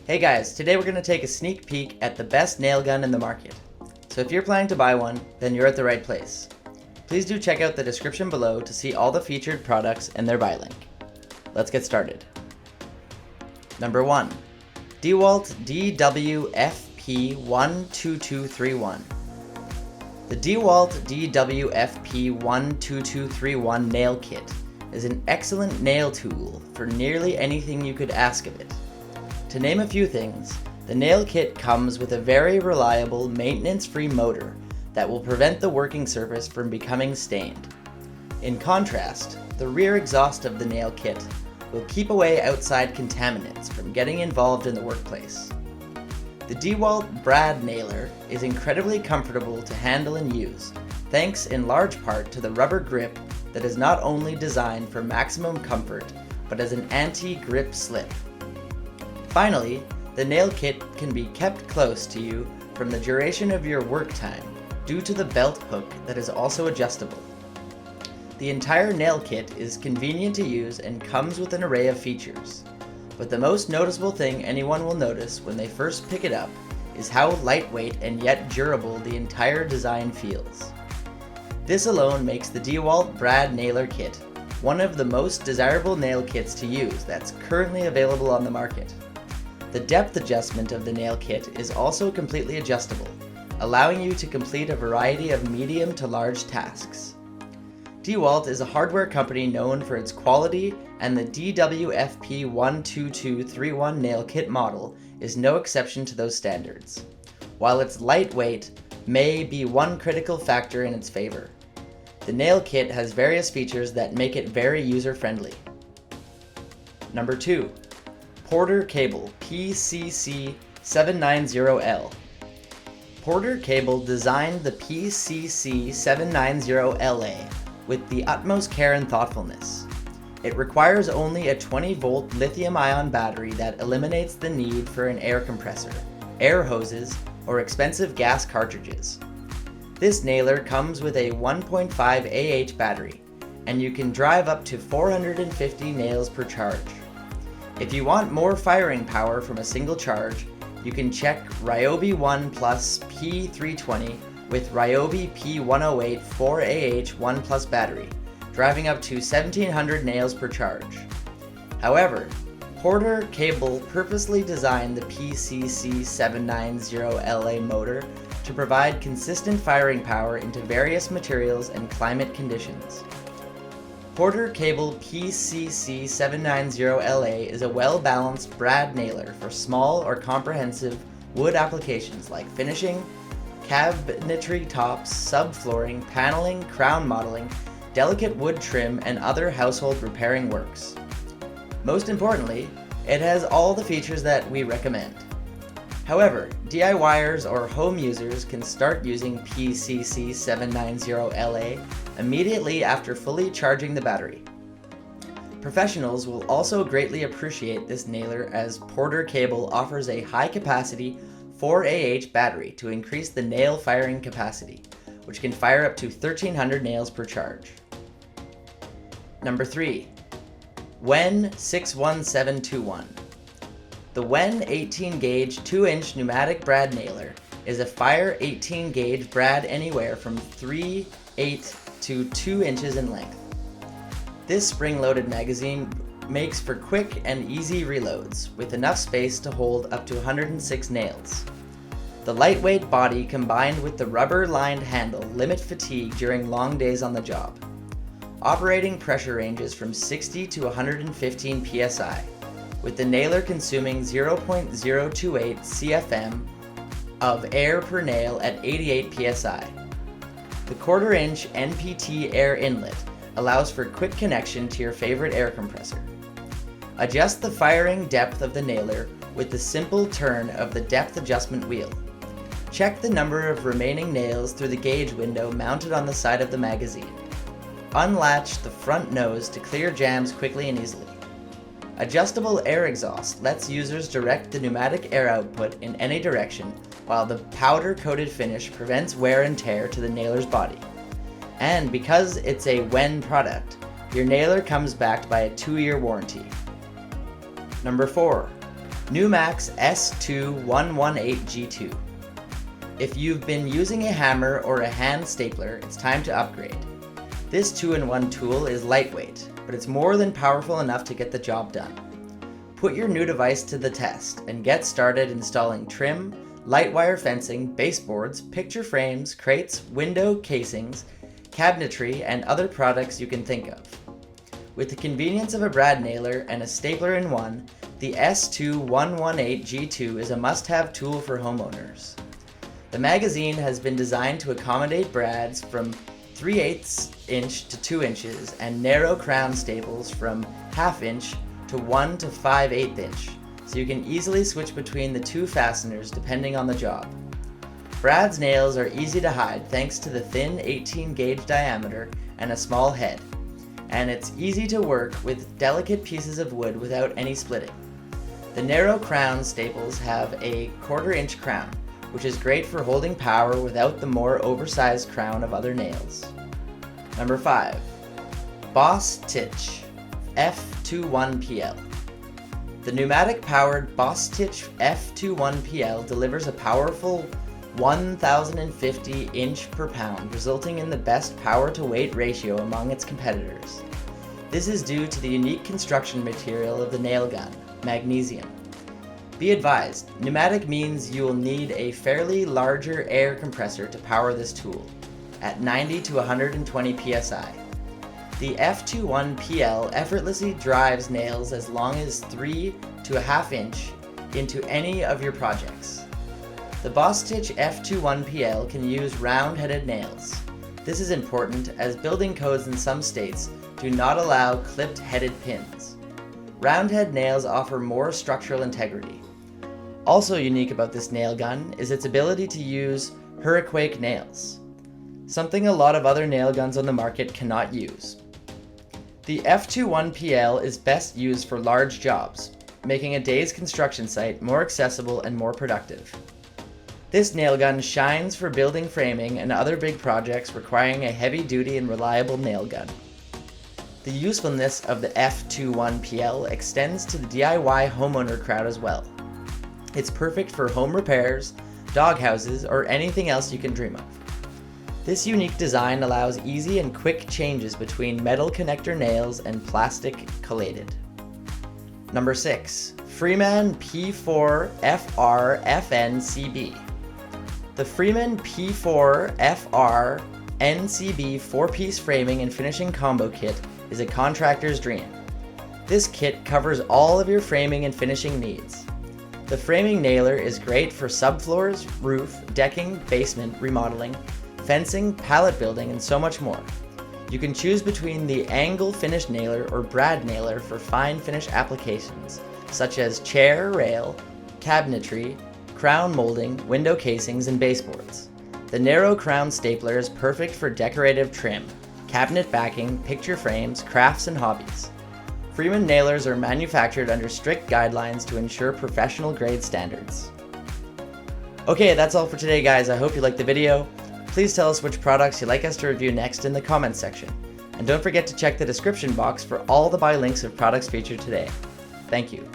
Hey guys, today we're going to take a sneak peek at the best nail gun in the market. So if you're planning to buy one, then you're at the right place. Please do check out the description below to see all the featured products and their buy link. Let's get started. Number 1. Dewalt DWFP12231. The Dewalt DWFP12231 nail kit is an excellent nail tool for nearly anything you could ask of it. To name a few things, the nail kit comes with a very reliable, maintenance-free motor that will prevent the working surface from becoming stained. In contrast, the rear exhaust of the nail kit will keep away outside contaminants from getting involved in the workplace. The Dewalt brad nailer is incredibly comfortable to handle and use, thanks in large part to the rubber grip that is not only designed for maximum comfort, but as an anti-grip slip. Finally, the nail kit can be kept close to you from the duration of your work time due to the belt hook that is also adjustable. The entire nail kit is convenient to use and comes with an array of features, but the most noticeable thing anyone will notice when they first pick it up is how lightweight and yet durable the entire design feels. This alone makes the Dewalt brad nailer kit one of the most desirable nail kits to use that's currently available on the market. The depth adjustment of the nail kit is also completely adjustable, allowing you to complete a variety of medium to large tasks. Dewalt is a hardware company known for its quality, and the DWFP12231 nail kit model is no exception to those standards, while its lightweight may be one critical factor in its favor. The nail kit has various features that make it very user-friendly. Number 2. Porter Cable PCC790L. Porter Cable designed the PCC790LA with the utmost care and thoughtfulness. It requires only a 20-volt lithium-ion battery that eliminates the need for an air compressor, air hoses, or expensive gas cartridges. This nailer comes with a 1.5 Ah battery, and you can drive up to 450 nails per charge. If you want more firing power from a single charge, you can check Ryobi 1 Plus P320 with Ryobi P108 4Ah 1 Plus battery, driving up to 1700 nails per charge. However, Porter Cable purposely designed the PCC790LA motor to provide consistent firing power into various materials and climate conditions. Porter Cable PCC790LA is a well-balanced brad nailer for small or comprehensive wood applications like finishing, cabinetry tops, subflooring, paneling, crown modeling, delicate wood trim, and other household repairing works. Most importantly, it has all the features that we recommend. However, DIYers or home users can start using PCC790LA immediately after fully charging the battery. Professionals will also greatly appreciate this nailer as Porter Cable offers a high-capacity 4Ah battery to increase the nail firing capacity, which can fire up to 1300 nails per charge. Number 3. Wen 61721. The Wen 18-gauge 2-inch pneumatic brad nailer is a fire 18-gauge brad anywhere from 3/8 to 2 inches in length. This spring-loaded magazine makes for quick and easy reloads, with enough space to hold up to 106 nails. The lightweight body combined with the rubber-lined handle limit fatigue during long days on the job. Operating pressure ranges from 60 to 115 psi, with the nailer consuming 0.028 CFM of air per nail at 88 psi. The 1/4-inch NPT air inlet allows for quick connection to your favorite air compressor. Adjust the firing depth of the nailer with the simple turn of the depth adjustment wheel. Check the number of remaining nails through the gauge window mounted on the side of the magazine. Unlatch the front nose to clear jams quickly and easily. Adjustable air exhaust lets users direct the pneumatic air output in any direction, while the powder-coated finish prevents wear and tear to the nailer's body. And because it's a Wen product, your nailer comes backed by a 2-year warranty. Number 4. NuMax S2-118G2. If you've been using a hammer or a hand stapler, it's time to upgrade. This 2-in-1 tool is lightweight, but it's more than powerful enough to get the job done. Put your new device to the test and get started installing trim, light wire fencing, baseboards, picture frames, crates, window casings, cabinetry, and other products you can think of. With the convenience of a brad nailer and a stapler in one, the S2-118G2 is a must-have tool for homeowners. The magazine has been designed to accommodate brads from 3/8 inch to 2 inches and narrow crown staples from 1/2 inch to 1 to 5/8 inch, so you can easily switch between the two fasteners depending on the job. Brad's nails are easy to hide thanks to the thin 18 gauge diameter and a small head, and it's easy to work with delicate pieces of wood without any splitting. The narrow crown staples have a 1/4 inch crown, which is great for holding power without the more oversized crown of other nails. Number 5. BOSTITCH F21PL. The pneumatic-powered BOSTITCH F21PL delivers a powerful 1,050 inch per pound, resulting in the best power-to-weight ratio among its competitors. This is due to the unique construction material of the nail gun, magnesium. Be advised, pneumatic means you will need a fairly larger air compressor to power this tool, at 90 to 120 psi. The F21PL effortlessly drives nails as long as 3 to 1/2 inch into any of your projects. The BOSTITCH F21PL can use round-headed nails. This is important as building codes in some states do not allow clipped-headed pins. Round-head nails offer more structural integrity. Also unique about this nail gun is its ability to use hurricane nails, something a lot of other nail guns on the market cannot use. The F21PL is best used for large jobs, making a day's construction site more accessible and more productive. This nail gun shines for building framing and other big projects requiring a heavy-duty and reliable nail gun. The usefulness of the F21PL extends to the DIY homeowner crowd as well. It's perfect for home repairs, dog houses, or anything else you can dream of. This unique design allows easy and quick changes between metal connector nails and plastic collated. Number 6. Freeman P4FRFNCB. The Freeman P4FRNCB 4-piece framing and finishing combo kit is a contractor's dream. This kit covers all of your framing and finishing needs. The framing nailer is great for subfloors, roof, decking, basement remodeling, fencing, pallet building, and so much more. You can choose between the angle finish nailer or brad nailer for fine finish applications, such as chair rail, cabinetry, crown molding, window casings, and baseboards. The narrow crown stapler is perfect for decorative trim, cabinet backing, picture frames, crafts, and hobbies. Freeman nailers are manufactured under strict guidelines to ensure professional grade standards. Okay, that's all for today, guys. I hope you liked the video. Please tell us which products you'd like us to review next in the comments section. And don't forget to check the description box for all the buy links of products featured today. Thank you.